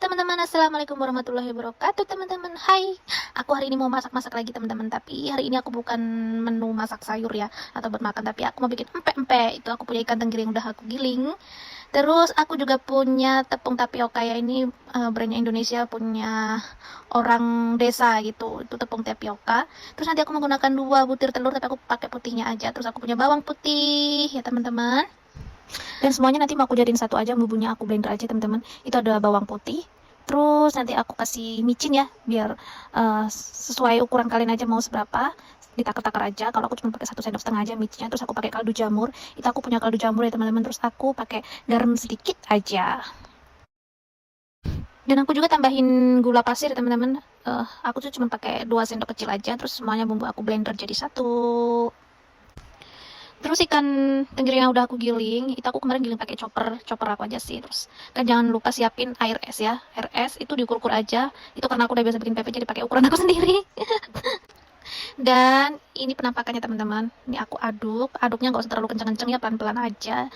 teman-teman, assalamualaikum warahmatullahi wabarakatuh teman-teman. Hai, aku hari ini mau masak-masak lagi teman-teman. Tapi hari ini aku bukan menu masak sayur ya, atau buat makan. Tapi aku mau bikin empek-empek. Itu aku punya ikan tenggiri yang udah aku giling. Terus aku juga punya tepung tapioka ya. Ini brandnya Indonesia, punya orang desa gitu. Itu tepung tapioka. Terus nanti aku menggunakan 2 butir telur, tapi aku pakai putihnya aja. Terus aku punya bawang putih ya teman-teman. Dan semuanya nanti mau aku jadiin satu aja, bumbunya aku blender aja teman-teman. Itu ada bawang putih, terus nanti aku kasih micin ya, biar sesuai ukuran kalian aja mau seberapa, ditakar-takar aja. Kalau aku cuma pakai 1,5 sendok aja micinnya. Terus aku pakai kaldu jamur, itu aku punya kaldu jamur ya teman-teman. Terus aku pakai garam sedikit aja, dan aku juga tambahin gula pasir ya teman-teman. Aku tuh cuma pakai 2 sendok kecil aja. Terus semuanya bumbu aku blender jadi satu. Terus ikan tenggiri yang udah aku giling, itu aku kemarin giling pakai chopper aku aja sih. Terus kan jangan lupa siapin air es ya. Air es itu diukur-ukur aja. Itu karena aku udah biasa bikin pepes, jadi pakai ukuran aku sendiri. Dan ini penampakannya teman-teman. Ini aku aduk, aduknya nggak usah terlalu kenceng-kenceng ya, pelan-pelan aja.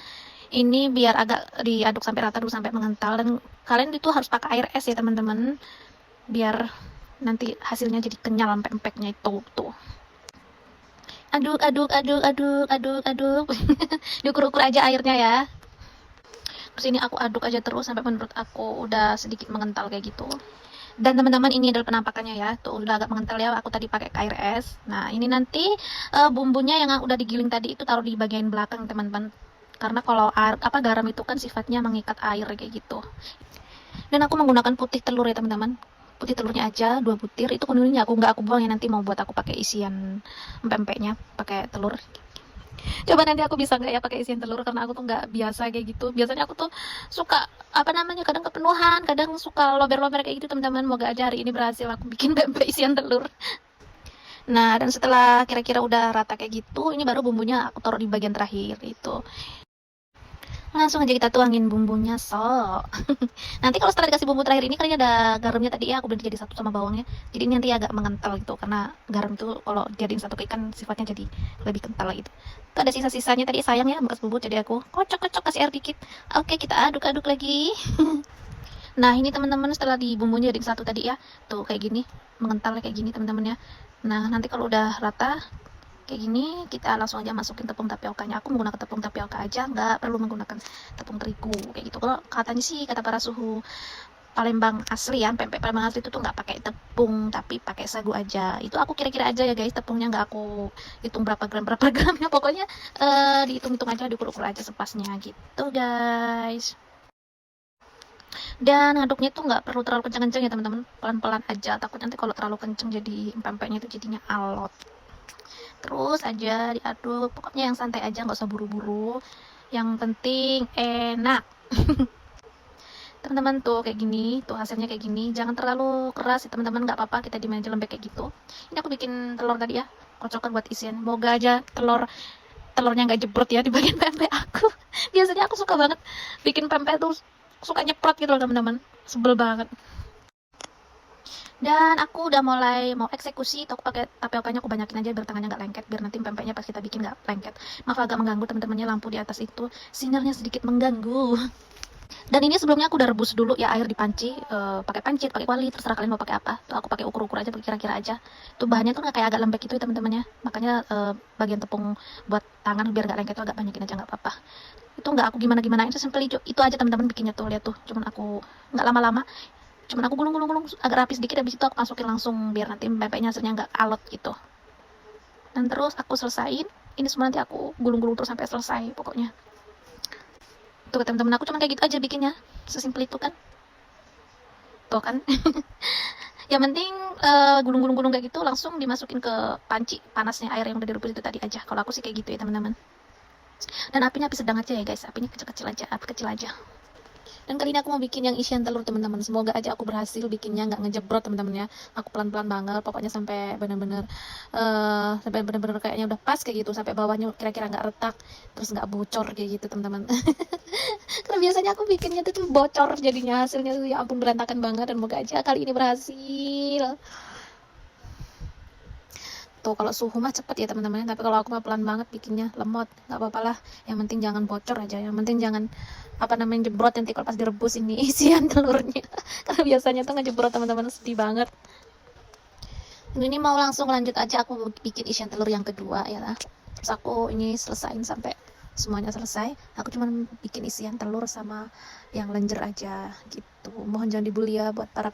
Ini biar agak diaduk sampai rata dulu, sampai mengental. Dan kalian itu harus pakai air es ya teman-teman, biar nanti hasilnya jadi kenyal pempeknya itu tuh. Aduk, aduk, aduk, aduk, aduk, aduk. Diukur-ukur aja airnya ya. Terus ini aku aduk aja terus sampai menurut aku udah sedikit mengental kayak gitu. Dan teman-teman, ini adalah penampakannya ya. Tuh udah agak mengental ya. Aku tadi pakai air es. Nah, ini nanti bumbunya yang udah digiling tadi itu taruh di bagian belakang, teman-teman. Karena kalau garam itu kan sifatnya mengikat air kayak gitu. Dan aku menggunakan putih telur ya, teman-teman. Putih telurnya aja 2 butir. Itu kuningnya aku nggak buang ya, nanti mau buat aku pakai isian pempeknya pakai telur. Coba nanti aku bisa nggak ya pakai isian telur, karena aku tuh nggak biasa kayak gitu. Biasanya aku tuh suka kadang kepenuhan, kadang suka lober-lober kayak gitu teman-teman. Moga aja hari ini berhasil aku bikin pempek isian telur. Nah, dan setelah kira-kira udah rata kayak gitu, ini baru bumbunya aku taruh di bagian terakhir itu. Langsung aja kita tuangin bumbunya, nanti kalau setelah dikasih bumbu terakhir ini, kan ini ada garamnya tadi ya, aku blend jadi satu sama bawangnya. Jadi ini nanti agak mengental gitu, karena garam itu kalau jadiin satu ke ikan sifatnya jadi lebih kental gitu. Itu ada sisa-sisanya tadi, sayang ya bekas bubur, jadi aku kocok-kocok kasih air dikit. Oke, kita aduk-aduk lagi. Nah, ini teman-teman, setelah di bumbunya jadi satu tadi ya, tuh kayak gini, mengental kayak gini teman-teman ya. Nah, nanti kalau udah rata kayak gini, kita langsung aja masukin tepung tapiokanya. Aku menggunakan tepung tapioka aja, nggak perlu menggunakan tepung terigu kayak gitu. Kalau katanya sih, kata para suhu Palembang asli ya, pempek Palembang asli itu tuh nggak pakai tepung, tapi pakai sagu aja. Itu aku kira-kira aja ya guys, tepungnya nggak aku hitung berapa gramnya. Pokoknya dihitung-hitung aja, diukur-ukur aja sepasnya gitu guys. Dan ngaduknya tuh nggak perlu terlalu kenceng-kenceng ya teman-teman, pelan-pelan aja. Takut nanti kalau terlalu kenceng jadi pempeknya itu jadinya alot. Terus aja diaduk, pokoknya yang santai aja, nggak usah buru-buru. Yang penting enak. Teman-teman, tuh kayak gini, tuh hasilnya kayak gini. Jangan terlalu keras ya teman-teman, nggak apa-apa kita dimain aja lembek kayak gitu. Ini aku bikin telur tadi ya, kocokan buat isian. Moga aja telurnya nggak jebrot ya di bagian pempek aku. Biasanya aku suka banget bikin pempek tuh, suka nyeprot gitu loh teman-teman, sebel banget. Dan aku udah mulai mau eksekusi, itu aku pakai tapiokanya aku banyakin aja biar tangannya nggak lengket, biar nanti pempeknya pas kita bikin nggak lengket. Maaf agak mengganggu teman-temannya, lampu di atas itu sinyalnya sedikit mengganggu. Dan ini sebelumnya aku udah rebus dulu ya air di panci, pakai pancit, pakai kuali, terserah kalian mau pakai apa. Tuh aku pakai ukur-ukur aja, kira-kira aja. Tuh bahannya tuh nggak kayak agak lembek gitu ya teman-temannya. Makanya bagian tepung buat tangan biar nggak lengket tuh agak banyakin aja, nggak apa-apa. Itu nggak aku gimana-gimanain, itu simple itu aja teman-teman bikinnya tuh, lihat tuh. Cuman aku nggak lama-lama, cuman aku gulung-gulung agak rapi sedikit, habis itu aku masukin langsung biar nanti pempeknya hasilnya nggak alot gitu. Dan terus aku selesain ini semua, nanti aku gulung-gulung terus sampai selesai pokoknya. Tuh teman-teman, aku cuman kayak gitu aja bikinnya, sesimpel itu kan. Tuh kan. Yang penting gulung-gulung kayak gitu langsung dimasukin ke panci panasnya air yang udah direbus itu tadi aja. Kalau aku sih kayak gitu ya teman-teman. Dan apinya api sedang aja ya guys, apinya kecil-kecil aja, api kecil aja. Dan kali ini aku mau bikin yang isian telur teman-teman. Semoga aja aku berhasil bikinnya, nggak ngejebrot teman-teman ya. Aku pelan-pelan banget, pokoknya sampai bener-bener kayaknya udah pas kayak gitu, sampai bawahnya kira-kira nggak retak, terus nggak bocor kayak gitu teman-teman. Karena biasanya aku bikinnya tuh bocor, jadinya hasilnya tuh ya ampun berantakan banget. Dan moga aja kali ini berhasil. Tuh kalau suhu mah cepet ya teman-teman, tapi kalau aku mah pelan banget bikinnya, lemot. Nggak apa-apa lah, yang penting jangan bocor aja, yang penting jangan apa namanya, jebrot nanti kalau pas direbus ini isian telurnya. Karena biasanya tuh ngejebrot teman-teman, sedih banget. Ini mau langsung lanjut aja aku bikin isian telur yang kedua ya lah. Terus aku ini selesain sampai semuanya selesai. Aku cuman bikin isian telur sama yang lenjer aja gitu. Mohon jangan dibully ya buat para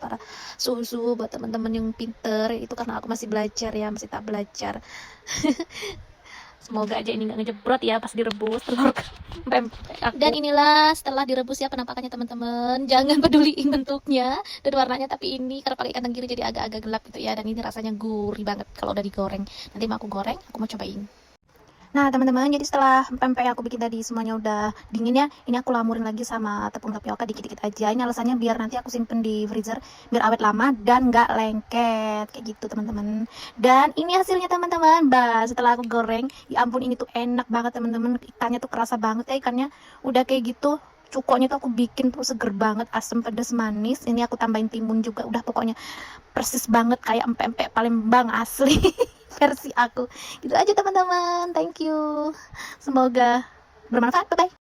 suhu buat teman-teman yang pinter. Itu karena aku masih belajar ya, masih tak belajar. Semoga aja ini nggak ngejebrot ya pas direbus telur pempek aku. Dan inilah setelah direbus ya penampakannya teman-teman. Jangan peduliin bentuknya dan warnanya, tapi ini karena pakai ikan tenggiri jadi agak-agak gelap gitu ya. Dan ini rasanya gurih banget kalau udah digoreng. Nanti mau aku goreng, aku mau cobain. Nah teman-teman, jadi setelah pempek yang aku bikin tadi semuanya udah dingin ya, ini aku lamurin lagi sama tepung tapioka dikit-dikit aja. Ini alasannya biar nanti aku simpen di freezer, biar awet lama dan nggak lengket kayak gitu teman-teman. Dan ini hasilnya teman-teman, bah setelah aku goreng, ya ampun ini tuh enak banget teman-teman. Ikannya tuh kerasa banget ya, ikannya udah kayak gitu. Cukoknya tuh aku bikin tuh seger banget, asam pedas manis. Ini aku tambahin timun juga, udah pokoknya persis banget kayak empek-empek Palembang asli. Versi aku gitu aja teman-teman. Thank you, semoga bermanfaat. Bye bye.